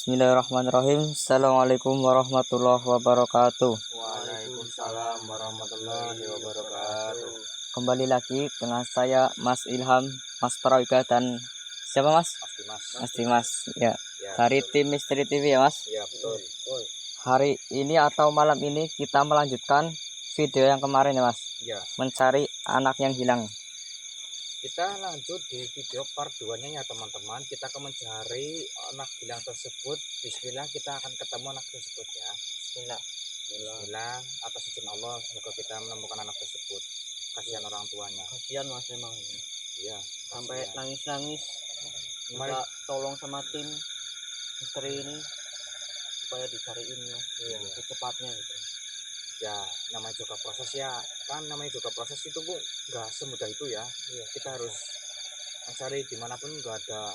Bismillahirrahmanirrahim. Assalamualaikum warahmatullahi wabarakatuh. Waalaikumsalam warahmatullahi wabarakatuh. Kembali lagi dengan saya Mas Ilham, Mas Prawika dan siapa Mas? Mas Dimas. Ya. Dari tim Misteri TV ya Mas. Ya betul. Hari ini atau malam ini kita melanjutkan video yang kemarin ya Mas. Ya. Mencari anak yang hilang. Kita lanjut di video part 2-nya ya teman-teman. Kita akan mencari anak hilang tersebut. Bismillah kita akan ketemu anak tersebut ya. Bismillah atas izin Allah semoga kita menemukan anak tersebut. Kasihan orang tuanya. Kasihan Mas memang. Iya. Sampai nangis-nangis minta tolong sama tim misteri ini supaya dicariin ya. Secepatnya gitu. Ya namanya juga proses ya kan, namanya juga proses itu Bu nggak semudah itu ya. Kita harus mencari dimanapun, nggak ada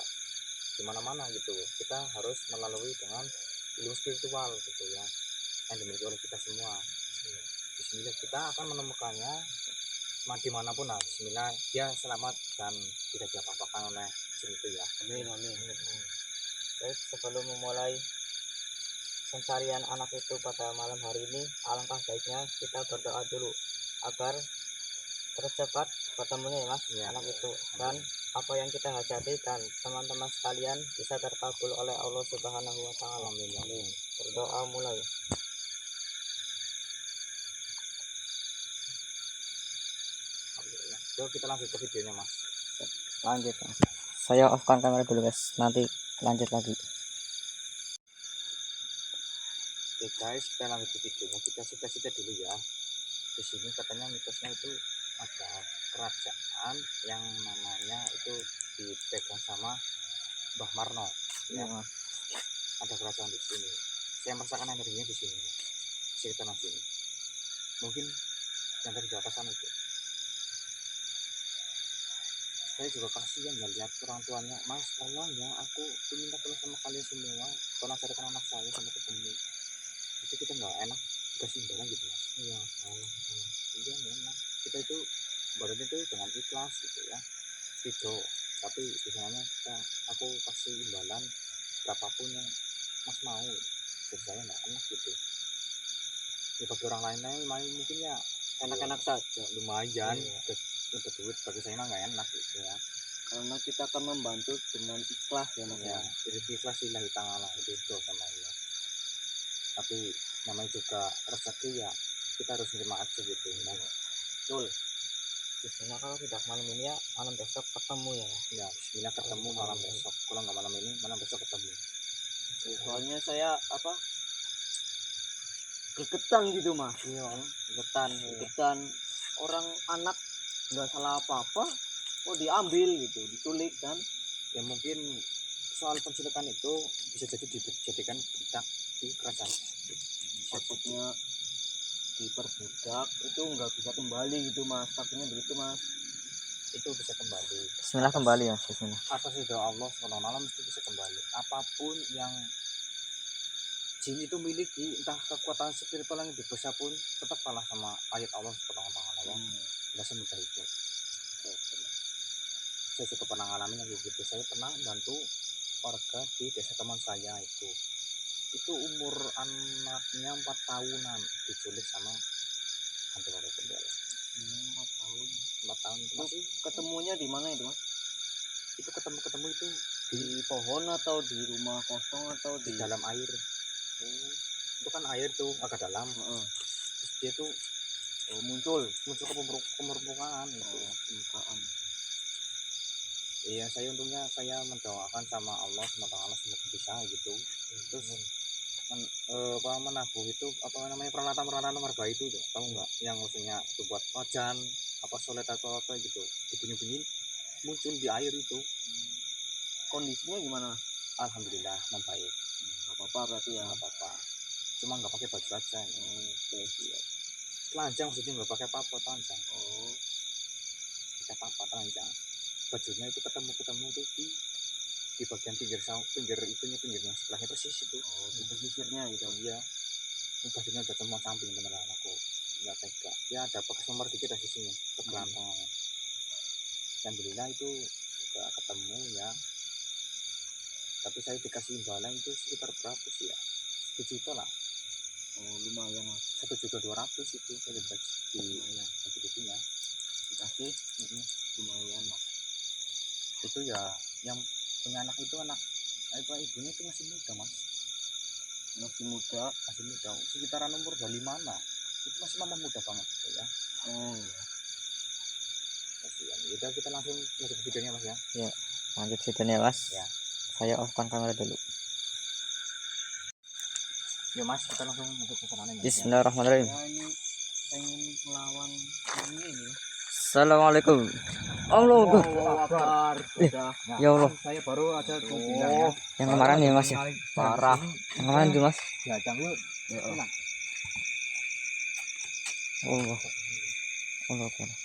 dimana-mana gitu. Kita harus melalui dengan ilmu spiritual gitu ya yang dimiliki oleh kita semua. Bismillah kita akan menemukannya dimanapun lah. Bismillah dia selamat dan tidak diapa-apakan oleh jin itu ya. Amin. Baik, sebelum memulai pencarian anak itu pada malam hari ini, alangkah baiknya kita berdoa dulu agar tercepat ketemunya ya Mas, anak itu, dan apa yang kita hajati dan teman-teman sekalian bisa terkabul oleh Allah Subhanahu wa taala. Amin. Berdoa mulai. Alhamdulillah. Yuk kita lanjut ke videonya Mas. Lanjut Mas. Saya off-kan kamera dulu guys. Nanti lanjut lagi. Oke guys, kita lanjut ke videonya. Kita cita-cita dulu ya. Di sini katanya mitosnya itu ada kerajaan yang namanya itu dipegang sama Mbah Marno ya. Ada kerajaan di sini. Saya merasakan energinya di sini. Sekitar sini. Mungkin yang dari atas sana itu. Saya juga kasihan ya lihat orang tuanya. Mas, tolong ya, aku minta tolong sama kalian semua. Tolong carikan anak saya sampai ketemu. Itu kita nggak enak dikasih imbalan gitu Mas. Iya enak. Kita itu badan itu dengan ikhlas gitu ya. Tidak, tapi misalnya aku kasih imbalan berapapun yang Mas mau. Jadi saya nggak enak gitu. Ya bagi orang lain mungkin ya Enak-enak saja. lumayan. Dapat duit, bagi saya mah nggak enak gitu ya. Karena kita akan membantu dengan ikhlas ya Mas. Ya, jadi ikhlas lillahi ta'ala, itu sama Allah. Tapi namanya juga rezeki ya, kita harus menerima aja gitu. Betul. Bismillah kalau tidak malam ini ya malam besok ketemu ya. Ya, bismillah ketemu malam besok. Kalau nggak malam ini, malam besok ketemu. Soalnya saya gregetan gitu Mas. Gregetan. Orang anak nggak salah apa-apa kok diambil gitu, diculik kan. Ya mungkin soal penculikan itu bisa jadi dijadikan budak di kerajaan. Maksudnya diperbudak itu nggak bisa kembali gitu Mas, takutnya begitu Mas. Itu bisa kembali. Bismillah kembali ya. Bismillah. Atas ridho Allah SWT itu bisa kembali. Apapun yang jin itu miliki, entah kekuatan spiritual yang lebih besar pun, tetap kalah sama ayat Allah SWT ya. Nggak semudah itu. Saya juga pernah ngalamin yang begitu. Saya pernah bantu warga di desa teman saya itu umur anaknya 4 tahunan diculik sama hantu warga Kendala. 4 tahun itu masih. Ketemunya di mana itu Mas? Itu ketemu itu Di pohon atau di rumah kosong atau di dalam air. Itu kan air tuh agak dalam. Terus dia tuh muncul ke permukaan gitu. Iya, saya untungnya saya mendoakan sama Allah SWT semoga bisa gitu. Terus menabuh itu apa namanya peralatan warga itu tuh, tahu nggak, yang maksudnya itu buat wajan apa solet atau apa gitu, dibunyi-bunyiin muncul di air itu. Kondisinya gimana? Alhamdulillah membaik. Nggak apa-apa berarti ya. Nggak apa-apa, cuma nggak pakai baju aja. Telanjang maksudnya, nggak pakai apa-apa, telanjang. Pakai apa telanjang, bajunya itu ketemu tuh di bagian pinggirnya sebelahnya persis itu. Di pesisirnya gitu. Iya, bajunya udah semua samping beneran, aku nggak tega. Ya ada bekas nomor dikit di sini kegelantungannya. Alhamdulillah itu juga ketemu ya. Tapi saya dikasih imbalan itu sekitar berapa sih ya? 1 juta lah. Oh, lumayan mas. 1.200.000 itu saya di Lumayan. itunya Dikasih lumayan mas. itu ya. Yang punya anak itu ibunya itu masih muda mas, Masih muda. sekitaran umur 25 lah. Itu masih mama muda banget gitu ya. Oh iya. Kasihan. Udah, kita langsung masuk ke videonya mas ya. Ya, lanjut videonya mas. Ya. Saya off-kan kamera dulu. Ya mas, kita langsung masuk ke sana ya. Bismillahirrahmanirrahim. Saya ini pengen melawan ini. Assalamualaikum. Allah. Akbar. Ya Allah. Saya baru aja mau bilang ya. Yang kemarin ya mas ya. Parah. Yang kemarin tuh mas. Jajang yuk. Enak. Allah. Allah. Allah.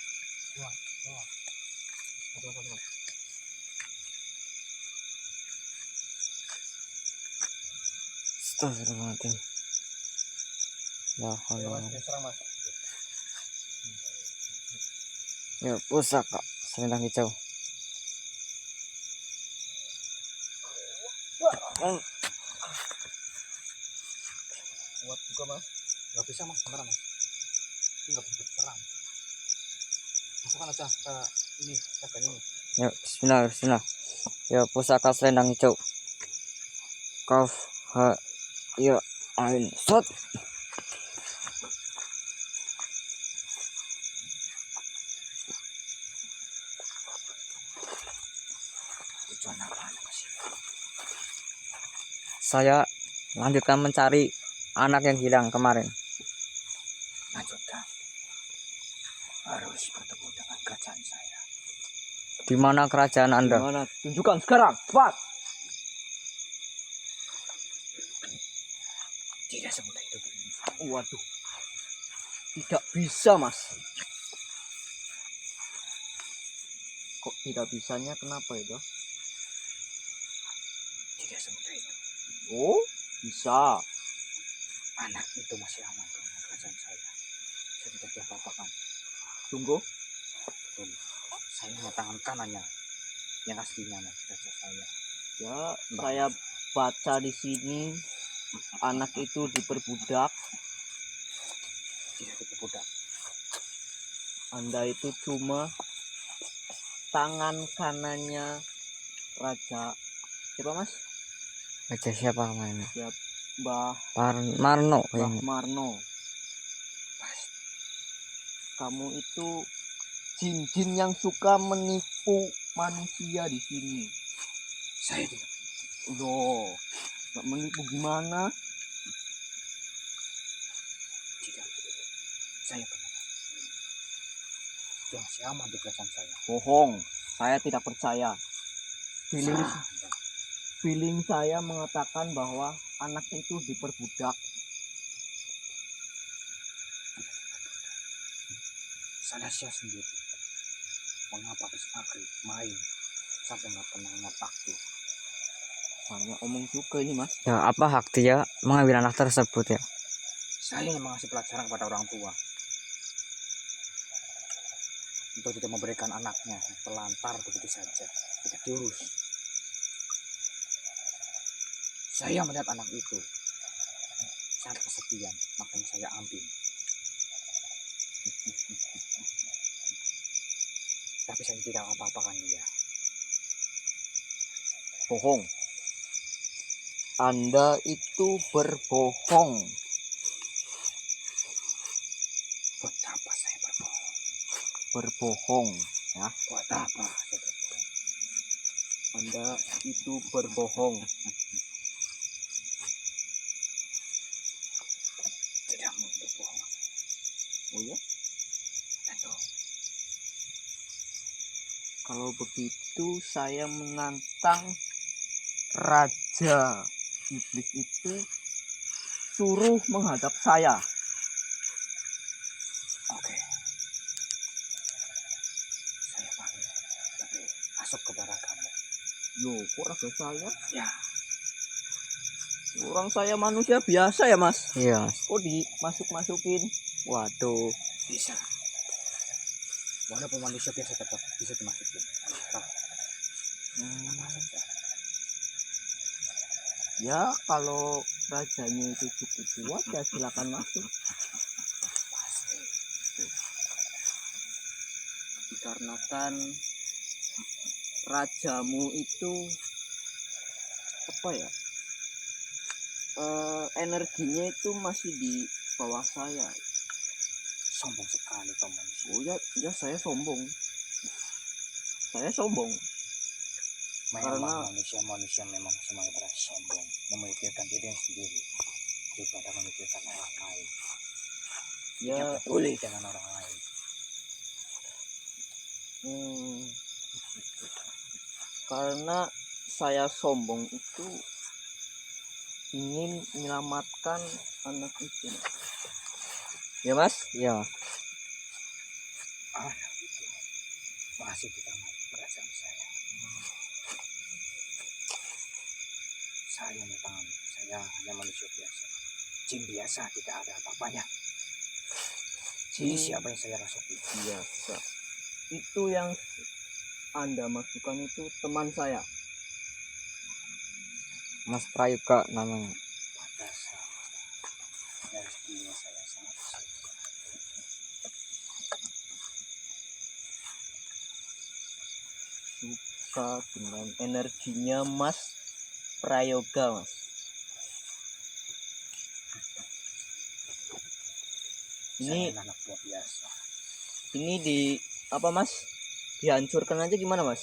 Astagfirullahaladzim. La haula wala quwwata. Ya, pusaka selendang hijau. Kuat juga mas. Nggak bisa mas, kamera mas. Ini nggak bisa terang. Masukkan aja ke ini, ke ini. Ya, bismillah, bismillah. Ya, pusaka selendang hijau. Kaf, ha, ya, ain, sot. Saya lanjutkan mencari anak yang hilang kemarin. Lanjutkan. Harus bertemu dengan kerajaan saya. Di mana kerajaan Anda? Gimana? Tunjukkan sekarang. Cepat. Tidak semudah itu. Waduh. Tidak bisa mas. Kok tidak bisanya? Kenapa itu? Tidak semudah itu. Oh, bisa. Anak itu masih aman dengan kerajaan saya. Saya tidak apa-apakan. Tunggu. Betul. Saya hanya tangan kanannya yang aslinya mas, kerajaan saya. Ya, saya baca di sini anak itu diperbudak. Tidak diperbudak. Anda itu cuma tangan kanannya Raja siapa mas? Raja siapa kemarin? Mbah Marno Mbah kayaknya. Marno. Kamu itu jin-jin yang suka menipu manusia di sini. Saya tidak. Loh, nggak menipu gimana? Tidak. Saya benar. Dia masih aman di kerajaan saya. Bohong, saya tidak percaya. Feeling Saya- feeling saya mengatakan bahwa anak itu diperbudak. Saya sendiri. Mengapa habis maghrib main sampai nggak pernah ngotak tuh? Hanya omong juga ini mas. Ya, apa hak dia mengambil anak tersebut ya? Saya yang mengasih pelajaran kepada orang tua untuk tidak memberikan anaknya terlantar begitu saja, tidak diurus. Saya melihat anak itu sangat kesepian, makanya saya ambil. Tapi saya tidak apa-apakan dia. Bohong. Anda itu berbohong. Buat apa saya berbohong? Berbohong ya. Buat apa saya berbohong? Anda itu berbohong. Tidak mau berbohong. Oh ya? Tentu. Kalau begitu saya menantang Raja Iblis itu suruh menghadap saya. Oke. Saya pamit. Tapi masuk kepada kamu. Loh, kok raga saya? Ya. Orang saya manusia biasa ya mas. Iya mas. Kok dimasuk-masukin? Waduh. Bisa. Walaupun manusia biasa tetap bisa dimasukin. Masuk saja. Ya kalau rajanya itu cukup kuat ya silakan masuk. Dikarenakan rajamu itu apa ya? Energinya itu masih di bawah saya. Sombong sekali kau manusia. Oh ya saya sombong. Saya sombong. Memang Karena- manusia memang semuanya pada sombong, memikirkan diri sendiri daripada memikirkan orang lain. Ya Tidak peduli dengan orang lain. Karena saya sombong itu ingin menyelamatkan anak itu. Ya mas? Ya. Anak itu masih di tangan kerajaan saya. Saya hanya tangan, saya hanya manusia biasa. Jin biasa, tidak ada apa-apanya. Jadi siapa yang saya rasuki? Biasa. Itu yang Anda masukkan itu teman saya. Mas Prayoga namanya. Pantas rezekinya saya sangat besar. Suka dengan energinya Mas Prayoga mas. Ini Saya anak buah biasa. ini di apa mas? Dihancurkan aja gimana mas?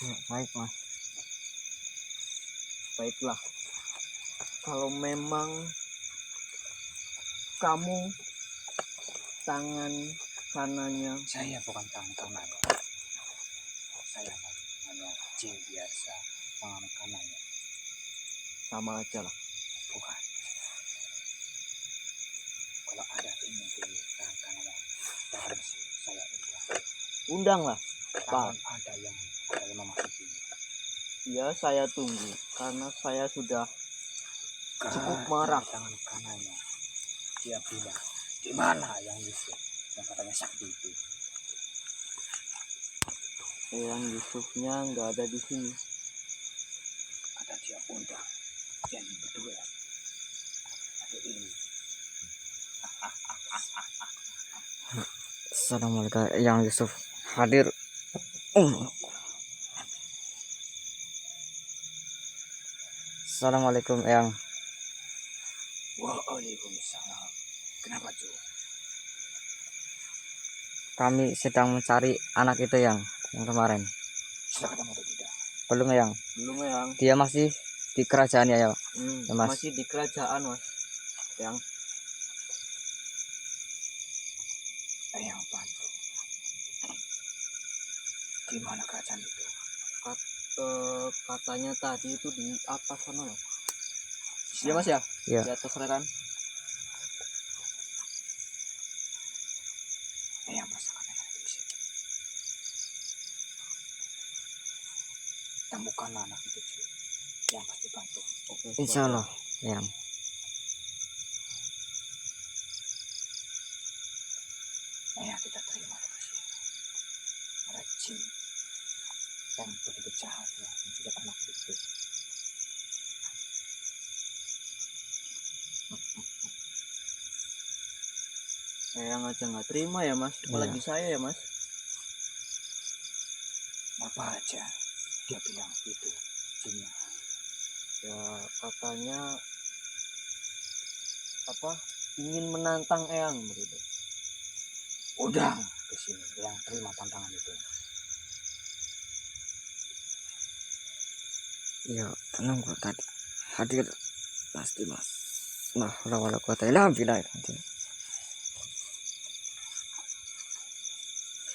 Ya, baik mas. Baiklah. Kalau memang kamu tangan kanannya, Saya bukan tangan kanan. Saya hanya jin biasa, tangan kanannya. sama aja lah. Bukan. Kalau ada ingin di tangan kanannya, jangan saya undang. Undang lah. Tangan ada yang memasuki. Ya saya tunggu karena saya sudah cukup marah. Tangan kanannya dia bilang, di mana yang Yusuf yang katanya sakti itu? Yang Yusufnya nggak ada di sini. Ada dia undang yang berdua. Ada ini. Assalamualaikum yang Yusuf hadir. Assalamualaikum yang. Waalaikumsalam. Kenapa cuy? Kami sedang mencari anak itu yang kemarin. Sudah ketemu atau tidak? Belum yang. Belum yang. Dia masih di kerajaan ya. Ya, Mas. Masih di kerajaan mas. Yang Yang bantu. Di mana kerajaan itu? katanya tadi itu di atas sana mas. Iya mas ya? Ya. Di atas sana kan? Yang masakan yang ada di sini. Temukan anak itu cuy. Yang pasti bantu. Oke. Insya Allah yang. Yang tidak terima dari sini. Ada jin yang begitu jahat ya, menculik anak itu. Yang aja nggak terima ya mas. Apalagi saya ya mas. Apa aja dia bilang itu jinnya. Ya katanya apa? Ingin menantang Eyang begitu. Udang ke sini yang terima tantangan itu. Ya, tenang kok tadi. Hadir pasti mas. Nah, wala quwata illa billah.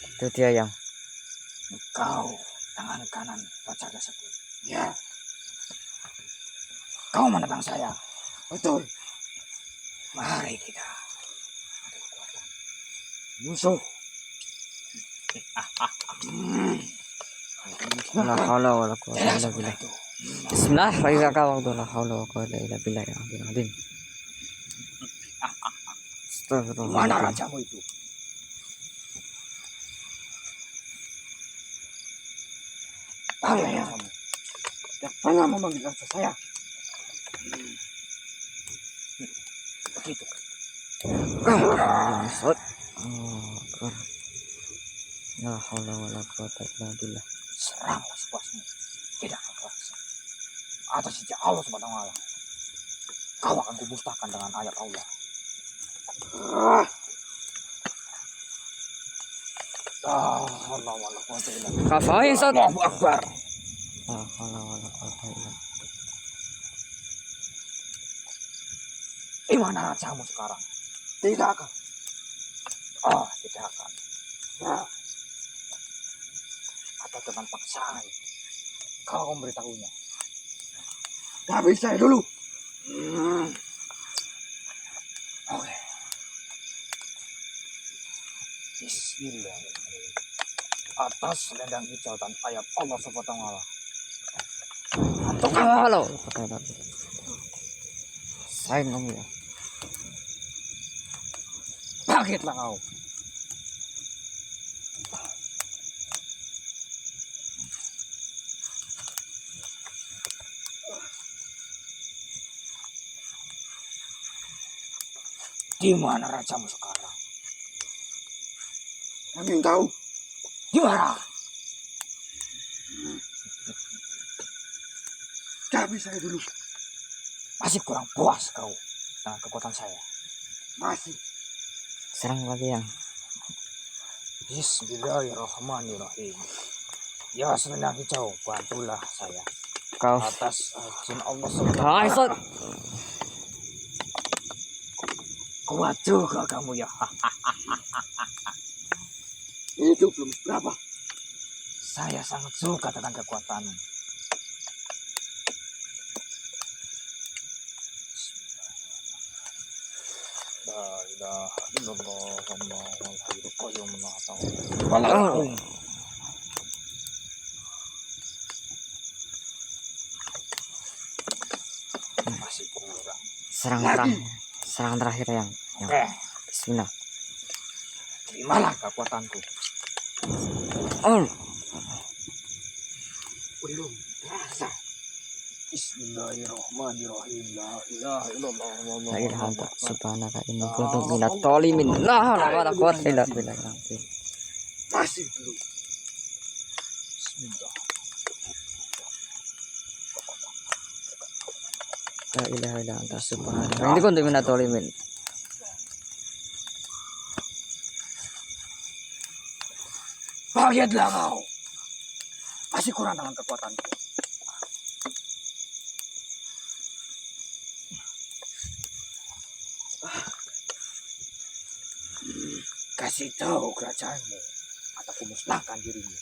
Itu dia yang. Kau tangan kanan pacar tersebut. Ya. Kau menentang saya. Betul. Mari kita ada kekuatan musuh. La haula wala quwata illa billah. Itu. Bismillahirrahmanirrahim. La haula wala quwata illa billah ya azim. Mana Astagfirullahaladzim. rajamu itu? Mana rajamu? Yang pernah memanggil raja saya. Begitu. Maksud. Oh, Akbar. La haula wala quwata illa billah. Seranglah sepuasmu. Tidak akan kuasa. Atas izin Allah Subhanahu wa taala. Kau akan kumusnahkan dengan ayat Allah. Allah wala quwata illa billah. Kafain Sot. Allahu Akbar. La haula wala quwata illa billah. Di mana rajamu sekarang? Tidak akan. Oh, tidak akan. Nah. Atau dengan paksaan kau memberitahunya. Gak bisa dulu. Oke. Bismillahirrahmanirrahim. Atas selendang hijau dan ayat Allah Subhanahu wa taala. Halo. Saya ngomong ya. Bangkitlah kau. Di mana rajamu sekarang? Kami tahu. Di mana? Tapi saya dulu. Masih kurang puas kau dengan kekuatan saya. Masih. Serang lagi yang. Bismillahirrahmanirrahim. Ya selendang hijau, bantulah saya. Kau. Atas izin Allah Kafain Sot. SWT. Kuat juga kamu ya. Itu belum berapa. Saya sangat suka dengan kekuatanmu. La ilaha illallah Allahul hayyul qayyum la ta'ala. Masih kurang. Serang terakhir yang. Oke, Bismillah. terimalah kekuatanku. Oh. Belum terasa. Bismillahirrahmanirrahim. La ilaha illallah La ilaha illa subhanaka inni kuntu minadh dhalimin. La haula wala quwata illa billah. Masih belum. Bismillah. La ilaha illa anta subhanaka inni kuntu minadh dhalimin. Bangkitlah kau. Masih kurang dengan kekuatanku. Kasih tahu kerajaanmu atau kumusnahkan dirimu.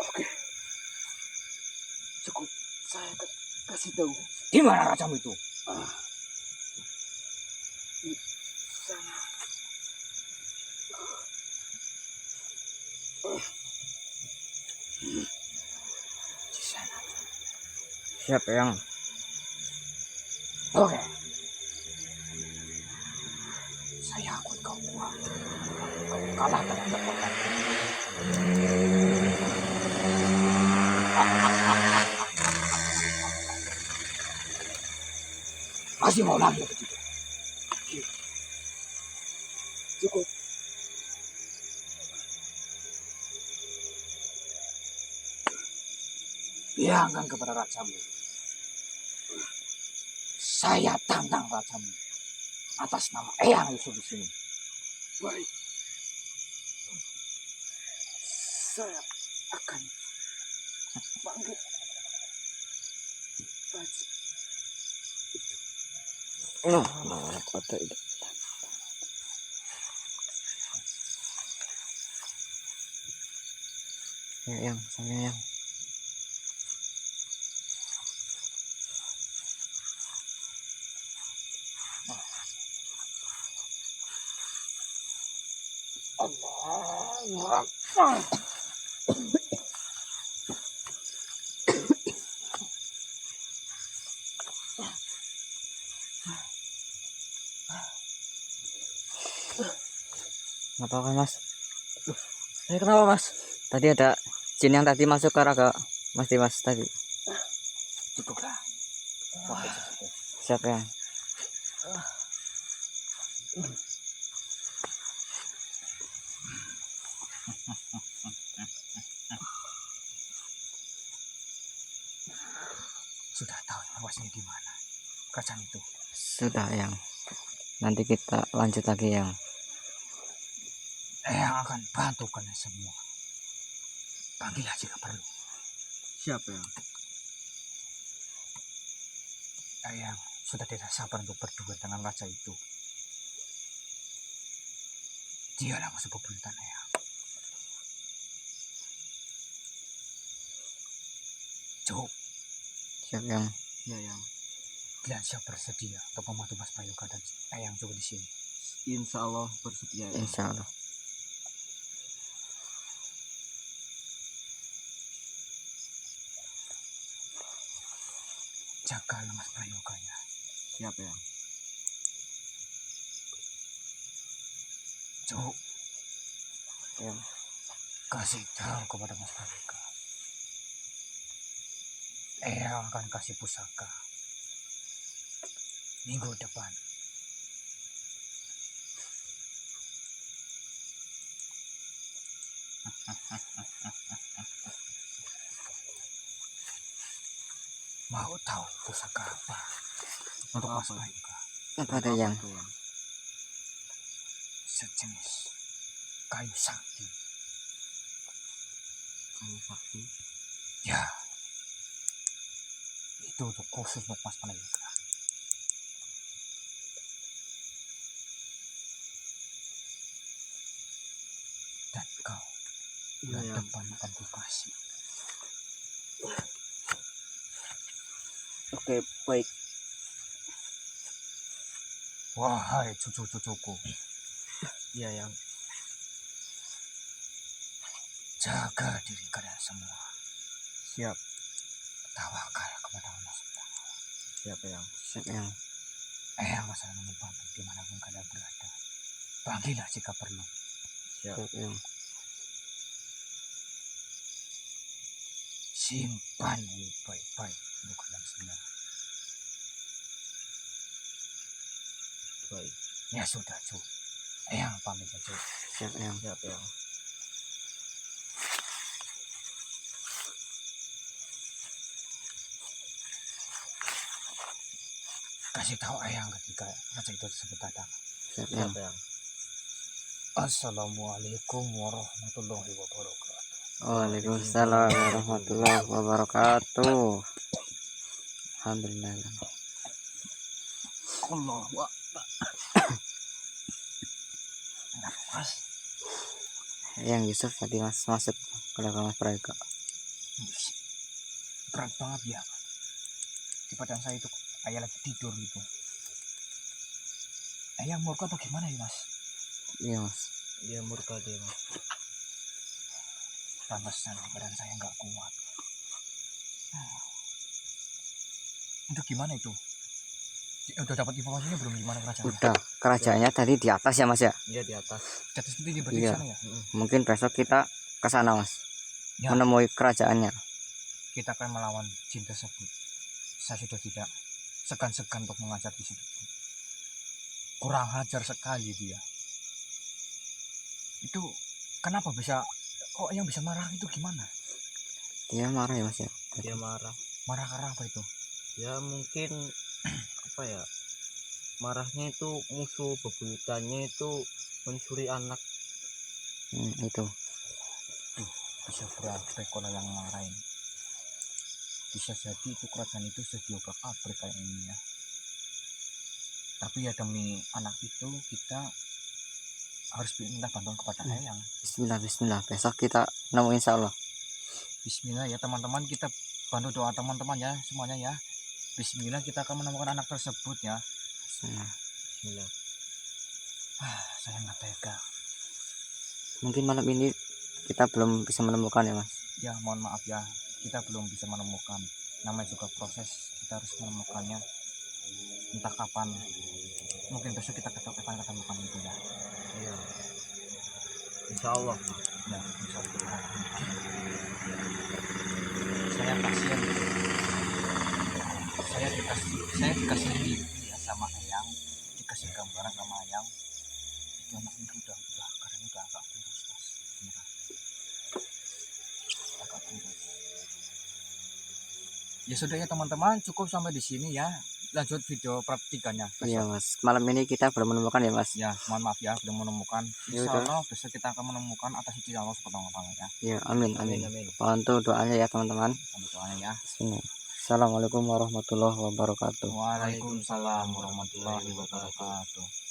Oke. Cukup saya kasih tahu. Di mana rajamu itu? Di sana. Di sana. Siap yang. Oke. Saya akui kau kuat. Kau kalah dengan kekuatanku. Masih mau lagi begitu? Cukup. Biarkan kepada rajamu. Saya tantang rajamu atas nama Eyang Yusuf di sini. Baik. Saya akan bangkit. La haula wala quwata illa billah. Ya yang, saya yang. Allahu Akbar. Apa kan Mas? Saya kenapa mas? Tadi ada jin yang tadi masuk ke raga Mas Dimas tadi. Cukuplah. Wah, cukup. Siap yang. Sudah tahu luasnya di mana kerajaan itu. Sudah yang. Nanti kita lanjut lagi yang. Yang akan bantu kalian semua. Panggillah jika perlu. Siapa yang? Yang sudah tidak sabar untuk berdua dengan raja itu. Dialah musuh bebuyutan Eyang. Cukup. Siap yang. Ya yang. Kalian siap bersedia untuk membantu Mas Prayoga dan Eyang juga di sini. Insya Allah bersedia. Ya. Insya Allah. Jagalah Mas Prayoga ya. Siapa yang? Cukup. Yang. Kasih tahu kepada Mas Prayoga. Eyang akan kasih pusaka minggu depan. Mau tahu pusaka apa untuk Mas Prayoga? Apa ada yang? Itu yang. Sejenis kayu sakti. Kayu sakti. Ya, itu untuk khusus untuk Mas Prayoga. Dan kau bulan Yang. depan akan kukasih. Oke, baik. Wahai cucu-cucuku, Ya yang. jaga diri kalian semua. Siap. Tawakal kepada Allah Subhanahu. Siapa yang? Siap yang. Eyang masalah membantu dimanapun kalian berada. Panggillah jika perlu. Siap. Siap yang. Simpan ini baik-baik untuk kalian semua. Baik. Ya sudah, Cuk. Eyang pamit ya, Cuk. Siap yang. Siap yang. Kasih tahu Eyang ketika raja itu tersebut datang. Siap yang. Siapa yang? Assalamualaikum warahmatullahi wabarakatuh. Waalaikumsalam warahmatullahi wabarakatuh. Alhamdulillah. Allahu Akbar. Mas, Yang Yusuf tadi mas masuk ke dalam Mas Prayoga. berat banget ya. Di badan saya itu kayak lagi tidur gitu. Eyang murka atau gimana ya, Mas? Iya mas. Dia murka dia mas. Pantesan badan saya nggak kuat. Itu gimana itu? Udah dapat informasinya belum gimana kerajaan? Udah. Kerajaannya tadi di atas ya mas ya. Dia di atas. Jatuh sendiri berarti Iya. sana ya? Mungkin besok kita ke sana mas. Ya. Menemui kerajaannya. Kita akan melawan jin tersebut. Saya sudah tidak segan-segan untuk mengajar di situ. Kurang ajar sekali dia. Itu kenapa bisa kok yang bisa marah itu gimana? Dia marah ya mas ya. Dia marah. Marah karena apa itu? Ya mungkin apa ya? Marahnya itu musuh bebuyutannya itu mencuri anak. Itu. Bisa berapa kalau yang marahin? Bisa jadi itu kerajaan itu sudah diobrak-abrik kayak ini ya. Tapi ya demi anak itu kita harus minta bantuan kepada Eyang. Bismillah Bismillah. Besok kita nemu insya Allah. Bismillah ya teman-teman, kita bantu doa teman-teman ya semuanya ya. Bismillah kita akan menemukan anak tersebut ya. Bismillah. Saya nggak tega. Mungkin malam ini kita belum bisa menemukan ya mas. Ya mohon maaf ya, kita belum bisa menemukan. Namanya juga proses, kita harus menemukannya. Entah kapan. Mungkin besok kita akan ketemukan itu ya. Iya. Insya Allah. Ya, insya Allah. Saya kasihan gitu. Saya dikasih mimpi ya sama Eyang, dikasih gambaran sama Eyang, itu anak ini udah karena udah agak kurus mas, beneran agak kurus. Ya sudah ya teman-teman, cukup sampai di sini ya. Lanjut video part 3-nya Iya besok. mas, malam ini kita belum menemukan ya mas. Ya mohon maaf ya belum menemukan. Ya Insya udah. Allah besok kita akan menemukan atas izin Allah Subhanahu wa Ta'ala ya. Ya amin amin. Amin. Bantu doanya ya teman-teman. Sampai doanya ya. Bismillah. Assalamualaikum warahmatullahi wabarakatuh. Waalaikumsalam warahmatullahi wabarakatuh.